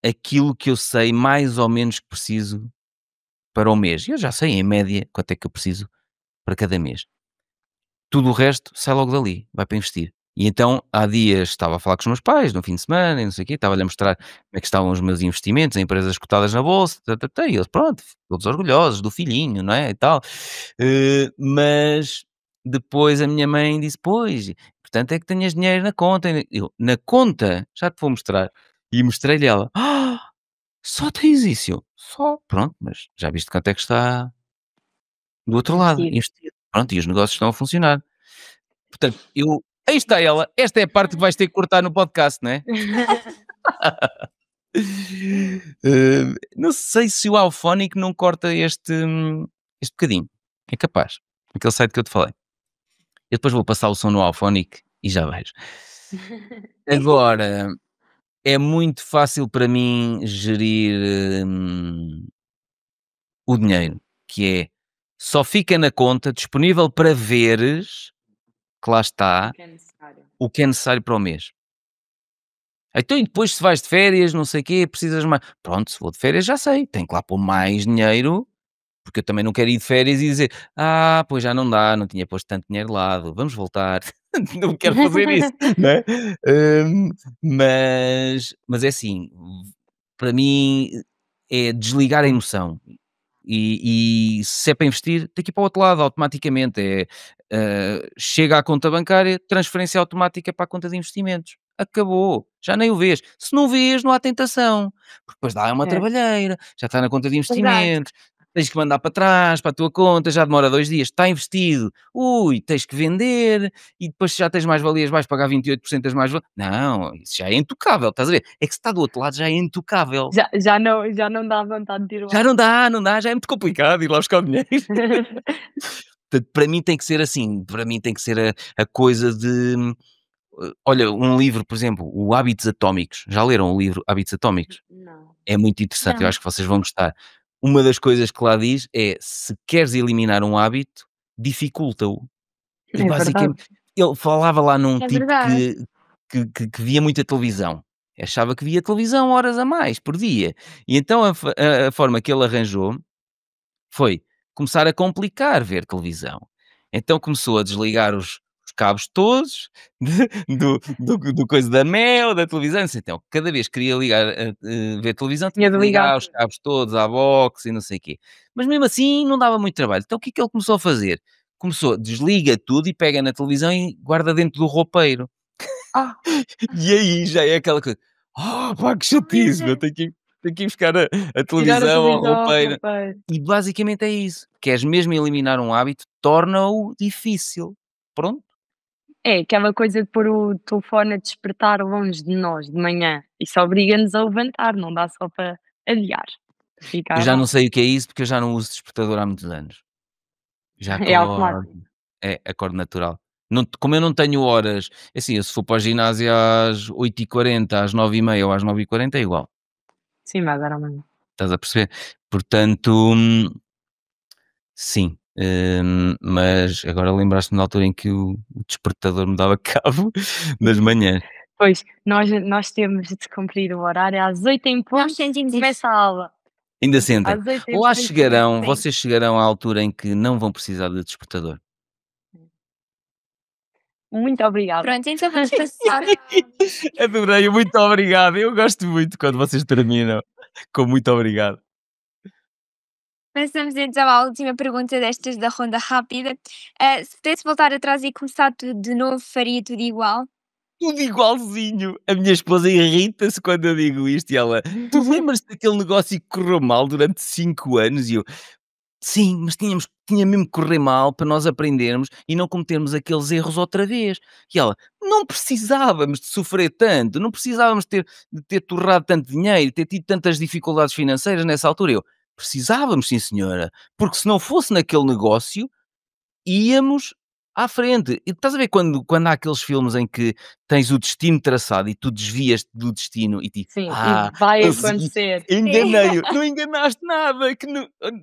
aquilo que eu sei mais ou menos que preciso para o mês. Eu já sei em média quanto é que eu preciso para cada mês. Tudo o resto sai logo dali, vai para investir. E então, há dias estava a falar com os meus pais, no fim de semana, e não sei o quê, estava-lhe a mostrar como é que estavam os meus investimentos em empresas cotadas na bolsa, e eles, pronto, todos orgulhosos do filhinho, não é, e tal. Mas depois a minha mãe disse, pois, portanto é que tenhas dinheiro na conta. Eu, na conta? Já te vou mostrar. E mostrei-lhe ela, só tens isso? Eu, só, pronto, mas já viste quanto é que está do outro lado, Investido. investido. Pronto, e os negócios estão a funcionar. Portanto, aí está ela, esta é a parte que vais ter que cortar no podcast, não é? Não sei se o Alphonic não corta este bocadinho. É capaz. Aquele site que eu te falei. Eu depois vou passar o som no Alphonic e já vejo. Agora, é muito fácil para mim gerir o dinheiro, que é só fica na conta disponível para veres que lá está Que é necessário. o que é necessário para o mês. Então, e depois se vais de férias, não sei o quê, precisas mais. Pronto, se vou de férias já sei, tenho que lá pôr mais dinheiro, porque eu também não quero ir de férias e dizer, pois já não dá, não tinha posto tanto dinheiro de lado, vamos voltar. Não quero fazer isso, não é? Mas é assim, para mim é desligar a emoção. E se é para investir, tem que ir para o outro lado automaticamente. Chega à conta bancária, transferência automática para a conta de investimentos. Acabou, já nem o vês. Se não vês, não há tentação, porque depois dá uma É. trabalheira, já está na conta de Verdade. investimentos, tens que mandar para trás, para a tua conta, já demora 2 dias, está investido, tens que vender, e depois se já tens mais-valias, vais pagar 28% das mais-valias. Não, isso já é intocável, estás a ver? É que se está do outro lado já é intocável. Já não dá vontade de ir lá. Já não dá, já é muito complicado ir lá buscar o dinheiro. Portanto, para mim tem que ser assim, para mim tem que ser a coisa de, olha, um livro, por exemplo, o Hábitos Atómicos. Já leram o livro Hábitos Atómicos? Não. É muito interessante, eu Não. acho que vocês vão gostar. Uma das coisas que lá diz é, se queres eliminar um hábito, dificulta-o. E É verdade. basicamente, ele falava lá num É tipo verdade. que via muita televisão. Achava que via televisão horas a mais por dia. E então a forma que ele arranjou foi começar a complicar ver televisão. Então começou a desligar os cabos todos do coisa da Mel, da televisão. Então, cada vez que queria ligar, ver televisão, tinha Tinha que de ligar ligar os cabos todos à box e não sei o quê. Mas mesmo assim não dava muito trabalho. Então o que é que ele começou a fazer? Começou, desliga tudo e pega na televisão e guarda dentro do roupeiro. Ah, E aí já é aquela coisa, pá, que chatice, meu, tenho que ir buscar a tirar a televisão ao televisão ao roupeiro. roupeiro. E basicamente é isso. Queres mesmo eliminar um hábito, torna-o difícil. Pronto. É aquela coisa de pôr o telefone a despertar longe de nós de manhã. Isso obriga-nos a levantar, não dá só para adiar. Eu Ficar já lá. não sei o que é isso, porque eu já não uso despertador há muitos anos. Já É acordo, automático. acordo natural. Não, como eu não tenho horas, é assim, eu se for para o ginásio às 8h40, às 9h30 ou às 9h40 é igual. Sim, mas era amanhã. Estás a perceber? Portanto, sim. Mas agora lembraste-me da altura em que o despertador me dava cabo das manhãs. Pois, nós temos de cumprir o horário às 8 em ponto, Nós sentimos isso. começa a aula. Ainda sentem. Às 8 em Lá ponto chegarão, começa. vocês chegarão à altura em que não vão precisar de despertador. Muito obrigada. Pronto, então vamos passar. Adorei, muito obrigado. Eu gosto muito quando vocês terminam com muito obrigado. Passamos então à última pergunta destas da ronda rápida. Se pudesse voltar atrás e começar tudo de novo, faria tudo igual? Tudo igualzinho. A minha esposa irrita-se quando eu digo isto e ela, tu lembras-te daquele negócio que correu mal durante 5 anos? E eu, sim, mas tinha mesmo que correr mal para nós aprendermos e não cometermos aqueles erros outra vez. E ela, não precisávamos de sofrer tanto, não precisávamos de ter torrado tanto dinheiro, ter tido tantas dificuldades financeiras nessa altura. Eu, precisávamos, sim senhora, porque se não fosse naquele negócio, íamos à frente. E estás a ver quando há aqueles filmes em que tens o destino traçado e tu desvias-te do destino e tipo, Sim, e vai consegui, acontecer. enganei-o, não enganaste nada, que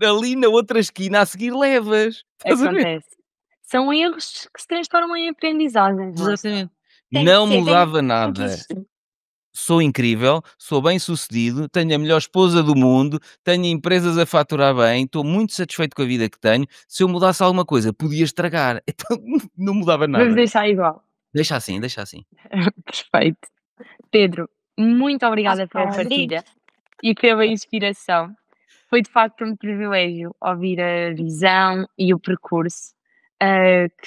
ali na outra esquina a seguir levas. Estás a ver? Acontece. São erros que se transformam em aprendizagens, lá está. Exatamente. Tem que Não ser, mudava tem que nada. existir. Sou incrível, sou bem sucedido, tenho a melhor esposa do mundo, tenho empresas a faturar bem, estou muito satisfeito com a vida que tenho. Se eu mudasse alguma coisa, podia estragar. Então não mudava Vamos nada. deixar igual. Deixa assim, deixa assim. Perfeito. Pedro, muito obrigada pela Ok. partilha e pela inspiração. Foi de facto um privilégio ouvir a visão e o percurso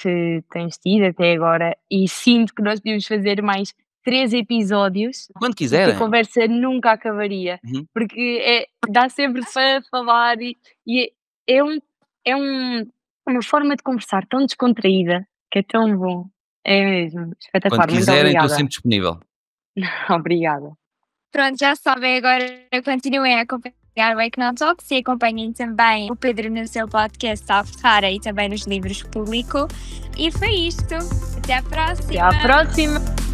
que tens tido até agora e sinto que nós podíamos fazer mais 3 episódios Quando e que a quiserem. conversa nunca acabaria, Uhum. porque dá sempre para falar e é um é uma forma de conversar tão descontraída, que é tão bom. É mesmo, Quando espetacular, muito quiserem, estou obrigada. sempre disponível. Obrigada. Pronto, já sabem agora, continuem a acompanhar o Econotalks e acompanhem também o Pedro no seu podcast à Ferrara e também nos livros que publicou. E foi isto. Até à próxima! Até à próxima!